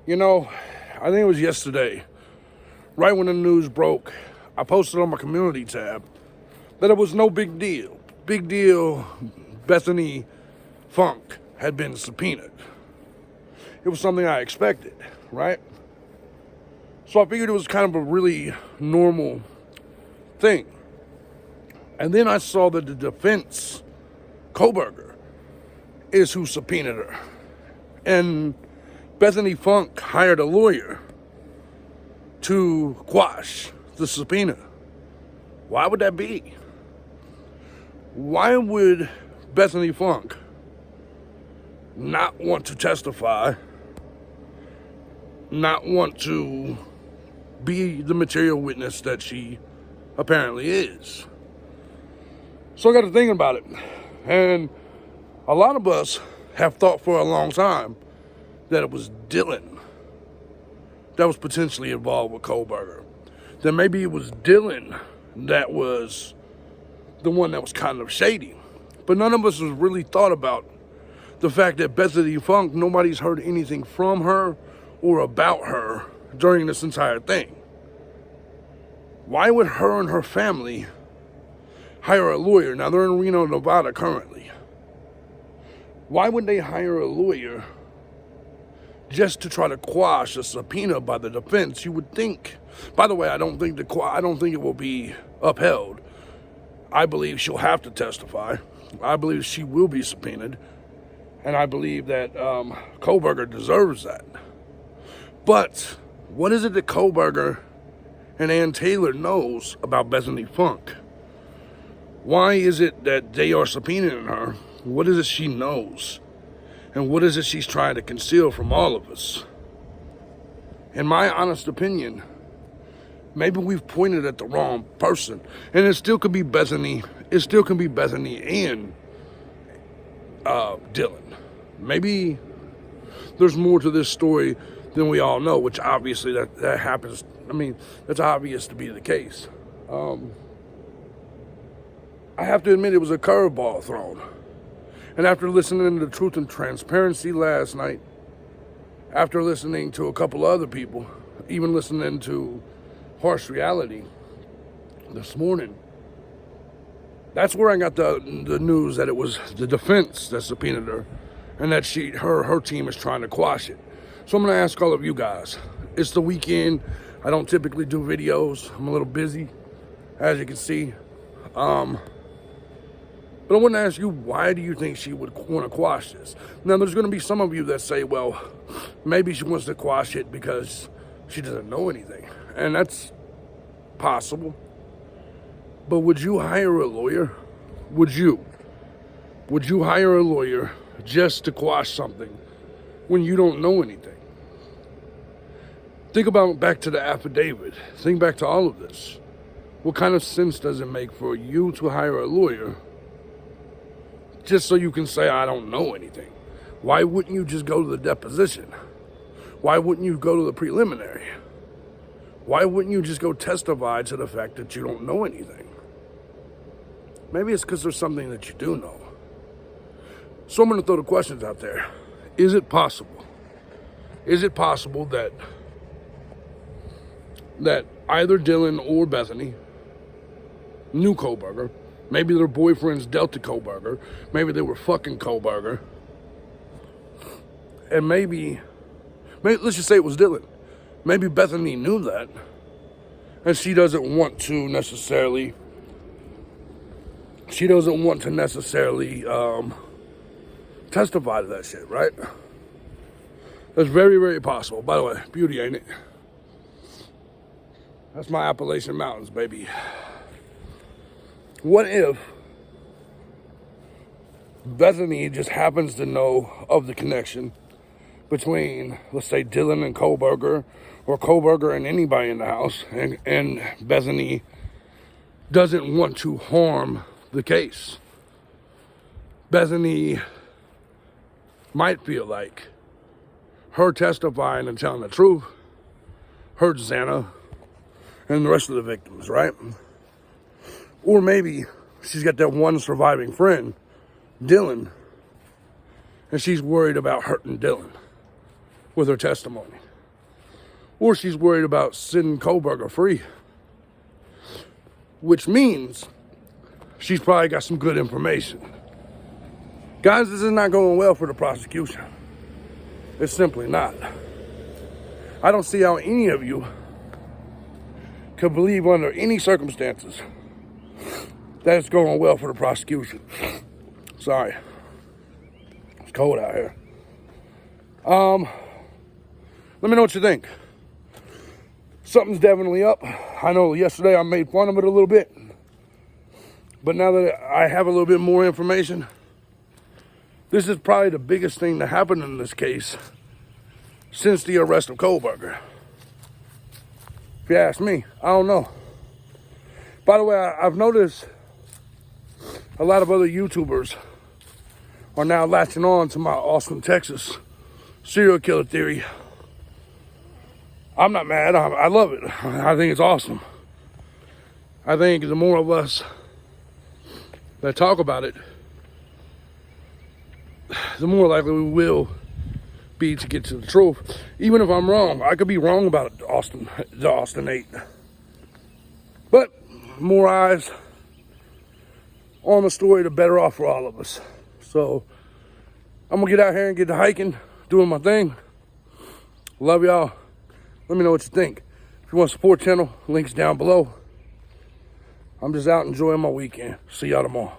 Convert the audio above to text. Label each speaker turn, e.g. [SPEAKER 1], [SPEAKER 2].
[SPEAKER 1] You know, I think it was yesterday, right when the news broke, I posted on my community tab that it was no big deal. Big deal, Bethany Funke had been subpoenaed. It was something I expected, right? So I figured it was kind of a really normal thing. And then I saw that the defense, Kohberger, is who subpoenaed her. And Bethany Funke hired a lawyer to quash the subpoena. Why would that be? Why would Bethany Funke not want to testify, not want to be the material witness that she apparently is? So I got to thinking about it. And a lot of us have thought for a long time that it was Dylan that was potentially involved with Kohberger. That maybe it was Dylan that was the one that was kind of shady. But none of us has really thought about the fact that Bethany Funke, nobody's heard anything from her or about her during this entire thing. Why would her and her family hire a lawyer? Now, they're in Reno, Nevada currently. Why would they hire a lawyer just to try to quash a subpoena by the defense? You would think. By the way, I don't think it will be upheld. I believe she'll have to testify. I believe she will be subpoenaed. And I believe that Kohberger deserves that. But what is it that Kohberger and Ann Taylor knows about Bethany Funke? Why is it that they are subpoenaing her? What is it she knows? And what is it she's trying to conceal from all of us? In my honest opinion, maybe we've pointed at the wrong person. And it still could be Bethany. It still can be Bethany and Dylan. Maybe there's more to this story than we all know, which obviously that happens. I mean, that's obvious to be the case. I have to admit it was a curveball thrown. And after listening to Truth and Transparency last night, after listening to a couple other people, even listening to Harsh Reality this morning, that's where I got the news that it was the defense that subpoenaed her and that her team is trying to quash it. So I'm going to ask all of you guys. It's the weekend. I don't typically do videos. I'm a little busy, as you can see. But I want to ask you, why do you think she would want to quash this? Now, there's going to be some of you that say, well, maybe she wants to quash it because she doesn't know anything. And that's possible. But would you hire a lawyer? Would you? Would you hire a lawyer just to quash something when you don't know anything? Think about back to the affidavit. Think back to all of this. What kind of sense does it make for you to hire a lawyer just so you can say, I don't know anything? Why wouldn't you just go to the deposition? Why wouldn't you go to the preliminary? Why wouldn't you just go testify to the fact that you don't know anything? Maybe it's because there's something that you do know. So I'm going to throw the questions out there. Is it possible? Is it possible that either Dylan or Bethany knew Kohberger? Maybe their boyfriends dealt to Kohberger. Maybe they were fucking Kohberger. And maybe let's just say it was Dylan. Maybe Bethany knew that. And she doesn't want to necessarily testify to that shit, right? That's very, very possible. By the way, beauty, ain't it? That's my Appalachian Mountains, baby. What if Bethany just happens to know of the connection between, let's say, Dylan and Kohberger, or Kohberger and anybody in the house, and Bethany doesn't want to harm the case? Bethany might feel like her testifying and telling the truth hurts Xana and the rest of the victims, right? Or maybe she's got that one surviving friend, Dylan, and she's worried about hurting Dylan with her testimony. or she's worried about setting Kohberger free, which means she's probably got some good information. Guys, this is not going well for the prosecution. It's simply not. I don't see how any of you could believe under any circumstances that it's going well for the prosecution. Sorry. It's cold out here. Let me know what you think. Something's definitely up. I know yesterday I made fun of it a little bit, but now that I have a little bit more information, this is probably the biggest thing that happened in this case since the arrest of Kohberger. If you ask me, I don't know. By the way, I've noticed a lot of other YouTubers are now latching on to my Austin, Texas serial killer theory. I'm not mad. I love it. I think it's awesome. I think the more of us that talk about it, the more likely we will be to get to the truth. Even if I'm wrong, I could be wrong about the Austin 8. But more eyes on the story, the better off for all of us. So I'm gonna get out here and get to hiking, doing my thing. Love y'all. Let me know what you think. If you want to support the channel, links down below. I'm just out enjoying my weekend. See y'all tomorrow.